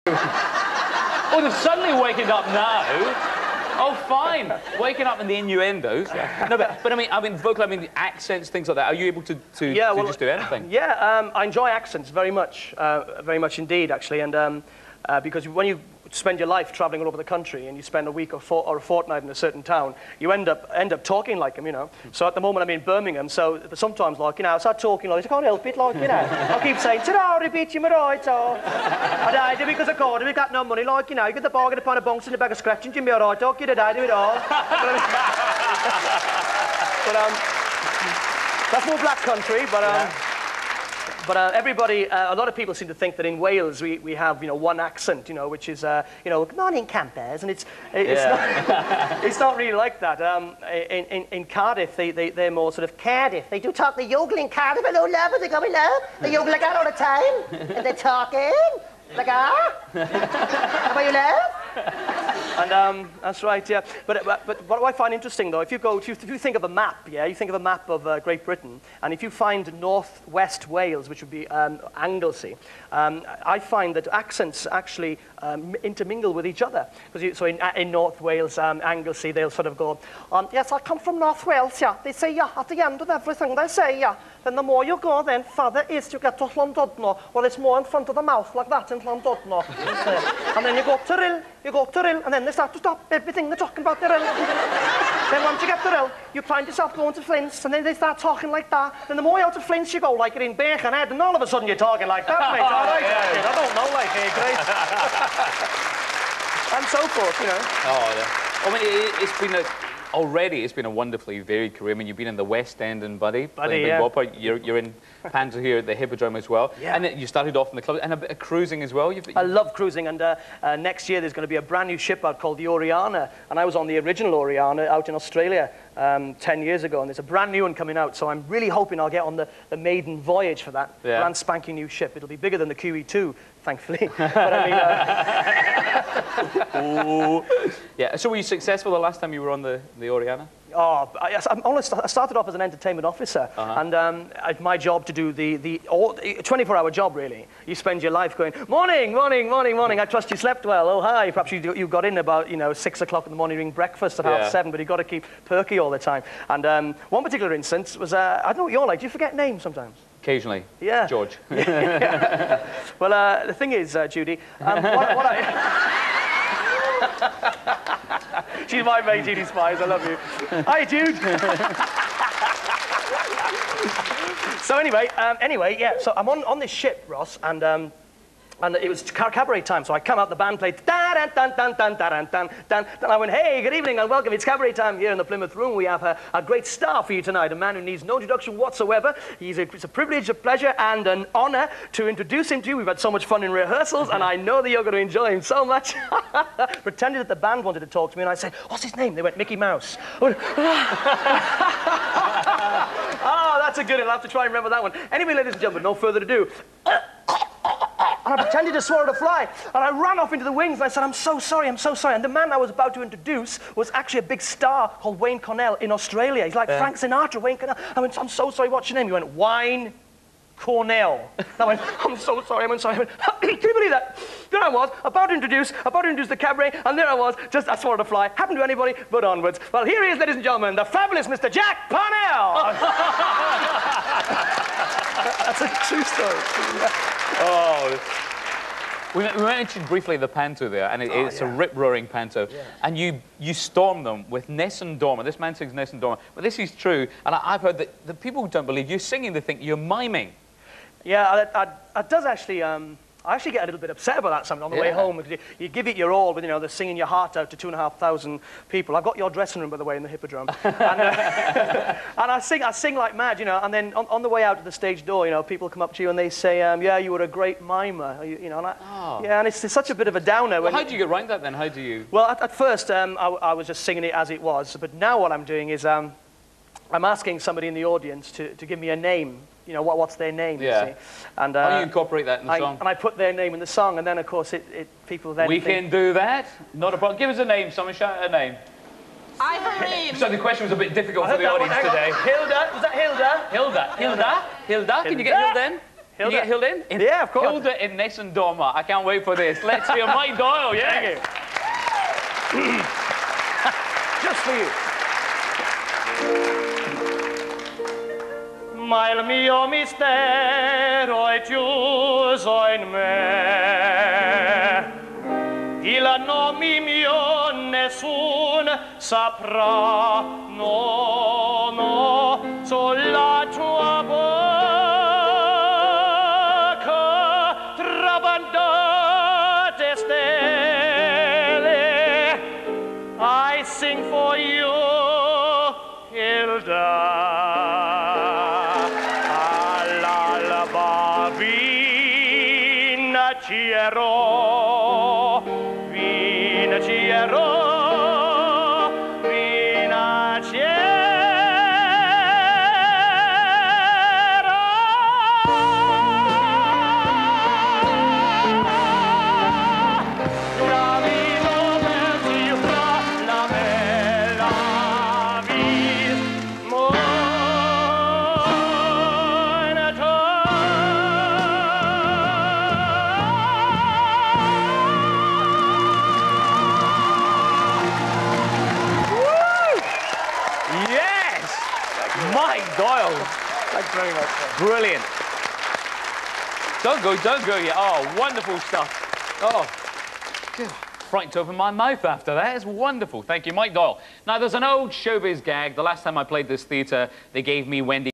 Oh, they're suddenly waking up now. Oh, fine. Waking up in the innuendos. Yeah. No, but I mean, vocal, I mean, the accents, things like that. Are you able to just do anything? Yeah, I enjoy accents very much indeed, actually. And because when you spend your life traveling all over the country and you spend a week or a fortnight in a certain town, you end up talking like them, you know. So at the moment I'm in Birmingham, so sometimes, like, you know, I start talking like, I can't help it, like, you know. I keep saying, ta-da, repeat, you're right, or I died because of God, we got no money, like, you know, you get the bargain upon a bunks and a bag of scratching, Jimmy, all right, talk, you did, I do it all. But that's more black country, but everybody, a lot of people seem to think that in Wales we have, you know, one accent, you know, which is, you know, good morning, campers, and it's not really like that. In Cardiff, they're more sort of Cardiff. They do talk the yodeling in Cardiff. Hello, love, they go, hello. They yodel like that all the time, and they're talking like How about you, love? And that's right, yeah. But what I find interesting, though, if you think of a map, yeah, you think of a map of Great Britain, and if you find northwest Wales, which would be Anglesey, I find that accents actually intermingle with each other. So in North Wales, Anglesey, they'll sort of go, yes, I come from North Wales, yeah. They say, yeah, at the end of everything they say, yeah. Then the more you go, then further east you get to Llandudno. Well, it's more in front of the mouth, like that, in Llandudno. And then you go to Rill, and then they start to stop everything they're talking about the Rill. Then once you get to Rill, you find yourself going to Flint's, and then they start talking like that. Then the more you out to Flint's you go, like you're in Birkenhead, and all of a sudden you're talking like that, mate. All right, yeah. I don't know, like, great. And so forth, you know. Oh, yeah. I mean, it's been a wonderfully varied career. I mean, you've been in the West End and Buddy, yeah. Big Bopper. You're in Panto here at the Hippodrome as well. Yeah. And then you started off in the club and a bit of cruising as well. I love cruising, and next year there's going to be a brand new ship out called the Oriana, and I was on the original Oriana out in Australia 10 years ago, and there's a brand new one coming out, so I'm really hoping I'll get on the maiden voyage for that brand spanking new ship. It'll be bigger than the QE2, thankfully. But I mean, yeah. So were you successful the last time you were on the Oriana? Oh, I started off as an entertainment officer, and my job to do the 24-hour job, really. You spend your life going, morning, morning, morning, morning, I trust you slept well, oh, hi. Perhaps you got in about, you know, 6 o'clock in the morning, eating breakfast at 7:30, but you've got to keep perky all the time. And one particular instance was, I don't know what you're like, do you forget names sometimes? Occasionally. Yeah. George. Yeah. Well, the thing is, Judy, she's my mate, Judy Spies. I love you. Hi, Jude. So anyway, yeah. So I'm on this ship, Ross, and it was cabaret time. So I come out, the band played dan dan dan dan dan dan dan. Then I went, hey, good evening and welcome. It's cabaret time here in the Plymouth Room. We have a great star for you tonight, a man who needs no introduction whatsoever. It's a privilege, a pleasure, and an honor to introduce him to you. We've had so much fun in rehearsals, and I know that you're going to enjoy him so much. Pretended that the band wanted to talk to me, and I said, what's his name? They went, Mickey Mouse. Oh, that's a good one. I'll have to try and remember that one. Anyway, ladies and gentlemen, no further ado. And I pretended to swallow the fly, and I ran off into the wings, and I said, I'm so sorry, I'm so sorry. And the man I was about to introduce was actually a big star called Wayne Cornell in Australia. He's like Frank Sinatra, Wayne Cornell. I went, I'm so sorry, what's your name? He went, Wayne Cornell. And I went, I'm so sorry, I'm sorry. I went, can you believe that? There I was, about to introduce the cabaret, and there I was, just I swallowed a fly. Happened to anybody, but onwards. Well, here he is, ladies and gentlemen, the fabulous Mr. Jack Parnell. That's a true story. Oh. We mentioned briefly the panto there, and it's a rip-roaring panto. Yeah. And you storm them with Nessun Dorma. This man sings Nessun Dorma. But this is true, and I've heard that the people who don't believe you're singing, they think you're miming. Yeah, that does actually... I actually get a little bit upset about that sometimes on the way home, because you give it your all with, you know, the singing your heart out to 2,500 people. I've got your dressing room, by the way, in the Hippodrome. And I sing like mad, you know, and then on the way out to the stage door, you know, people come up to you and they say, yeah, you were a great mimer, you know, and yeah, and it's such a bit of a downer. Well, how do you get around that then? How do you... Well, at first, I was just singing it as it was, but now what I'm doing is I'm asking somebody in the audience to give me a name. You know, what's their name, you see. And, how do you incorporate that in the song? And I put their name in the song, and then, of course, people then We can do that. Not a problem. Give us a name. Someone shout a name. Irene. So the question was a bit difficult for the audience today. Hilda. Was that Hilda? Hilda. Hilda? Hilda? Can you get Hilda in? Can you get Hilda in? Yeah, of course. Hilda in Nessun Dorma. I can't wait for this. Let's hear Mike Doyle. Yeah. Just for you. Ma il mio mistero è chiuso in me, il nome mio nessun saprà, no, no, sulla tua bocca trabandate stelle, I sing for you, Hilda. Vinacierò, vinacierò, vinacierò. La vita pensi fra la bella vis Mike Doyle. Thanks very much. Brilliant. Don't go yet. Oh, wonderful stuff. Oh, phew. Frightened to open my mouth after that. It's wonderful. Thank you, Mike Doyle. Now, there's an old showbiz gag. The last time I played this theatre, they gave me Wendy